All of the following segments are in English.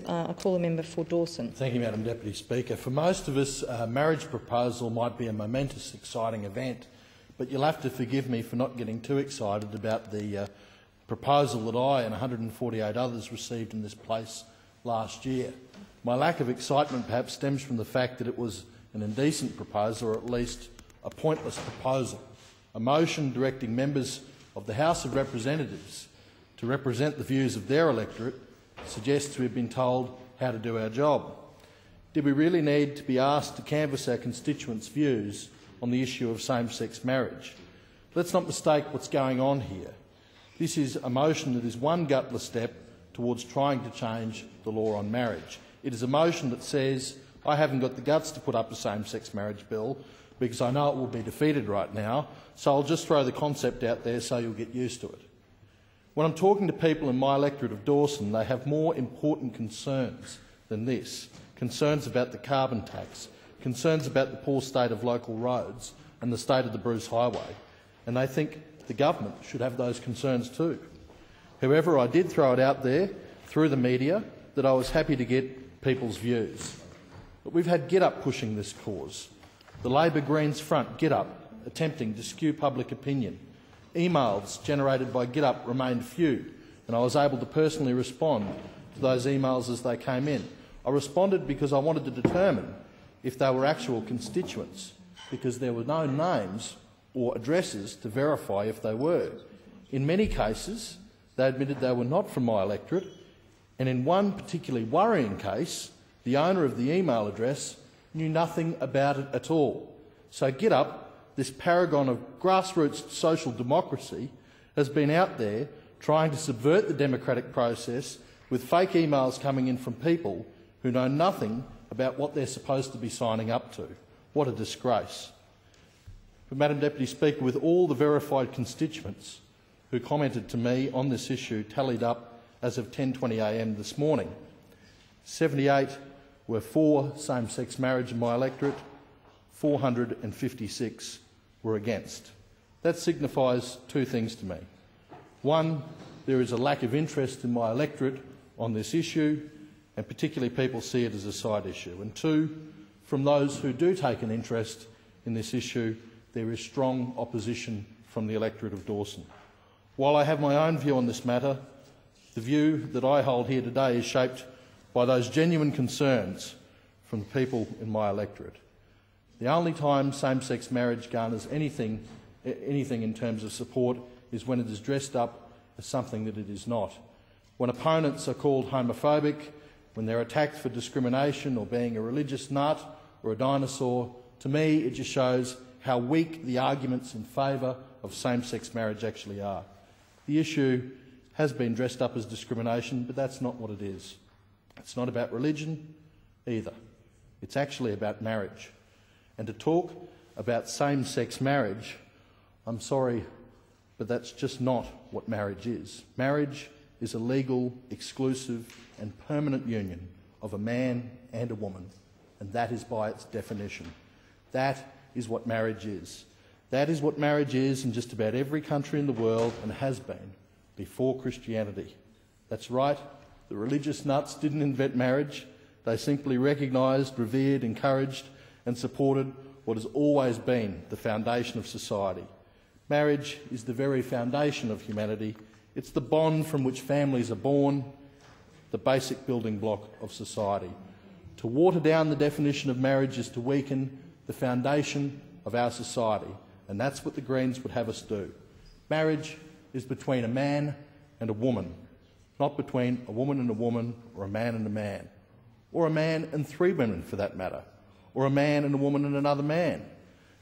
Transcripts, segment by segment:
I call the member for Dawson. Thank you, Madam Deputy Speaker. For most of us, a marriage proposal might be a momentous, exciting event, but you'll have to forgive me for not getting too excited about the proposal that I and 148 others received in this place last year. My lack of excitement perhaps stems from the fact that it was an indecent proposal, or at least a pointless proposal. A motion directing members of the House of Representatives to represent the views of their electorate suggests we've been told how to do our job. Did we really need to be asked to canvass our constituents' views on the issue of same-sex marriage? Let's not mistake what's going on here. This is a motion that is one gutless step towards trying to change the law on marriage. It is a motion that says, I haven't got the guts to put up a same-sex marriage bill because I know it will be defeated right now, so I'll just throw the concept out there so you'll get used to it. When I'm talking to people in my electorate of Dawson, they have more important concerns than this. Concerns about the carbon tax, concerns about the poor state of local roads and the state of the Bruce Highway, and they think the government should have those concerns too. However, I did throw it out there through the media that I was happy to get people's views. But we've had GetUp pushing this cause. The Labor Greens front, GetUp, attempting to skew public opinion. Emails generated by GetUp remained few, and I was able to personally respond to those emails as they came in. I responded because I wanted to determine if they were actual constituents, because there were no names or addresses to verify if they were. In many cases, they admitted they were not from my electorate, and in one particularly worrying case, the owner of the email address knew nothing about it at all. So GetUp, this paragon of grassroots social democracy, has been out there trying to subvert the democratic process with fake emails coming in from people who know nothing about what they're supposed to be signing up to. What a disgrace. But, Madam Deputy Speaker, with all the verified constituents who commented to me on this issue tallied up as of 10:20 a.m. this morning, 78 were for same-sex marriage in my electorate, 456 were against. That signifies two things to me. One, there is a lack of interest in my electorate on this issue, and particularly people see it as a side issue. And two, from those who do take an interest in this issue, there is strong opposition from the electorate of Dawson. While I have my own view on this matter, the view that I hold here today is shaped by those genuine concerns from the people in my electorate. The only time same-sex marriage garners anything in terms of support is when it is dressed up as something that it is not. When opponents are called homophobic, when they're attacked for discrimination or being a religious nut or a dinosaur, to me it just shows how weak the arguments in favour of same-sex marriage actually are. The issue has been dressed up as discrimination, but that's not what it is. It's not about religion either. It's actually about marriage. And to talk about same-sex marriage, I'm sorry, but that's just not what marriage is. Marriage is a legal, exclusive and permanent union of a man and a woman, and that is by its definition. That is what marriage is. That is what marriage is in just about every country in the world and has been before Christianity. That's right, the religious nuts didn't invent marriage. They simply recognised, revered, encouraged and supported what has always been the foundation of society. Marriage is the very foundation of humanity. It's the bond from which families are born, the basic building block of society. To water down the definition of marriage is to weaken the foundation of our society, and that's what the Greens would have us do. Marriage is between a man and a woman, not between a woman and a woman or a man and a man, or a man and three women for that matter, or a man and a woman and another man.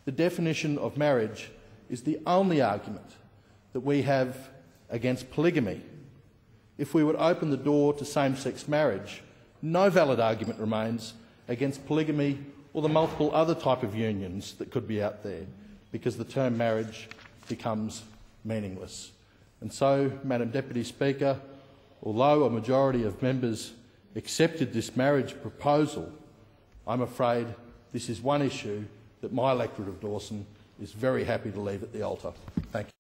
The definition of marriage is the only argument that we have against polygamy. If we would open the door to same-sex marriage, no valid argument remains against polygamy or the multiple other type of unions that could be out there, because the term marriage becomes meaningless. And so, Madam Deputy Speaker, although a majority of members accepted this marriage proposal, I'm afraid this is one issue that my electorate of Dawson is very happy to leave at the altar. Thank you.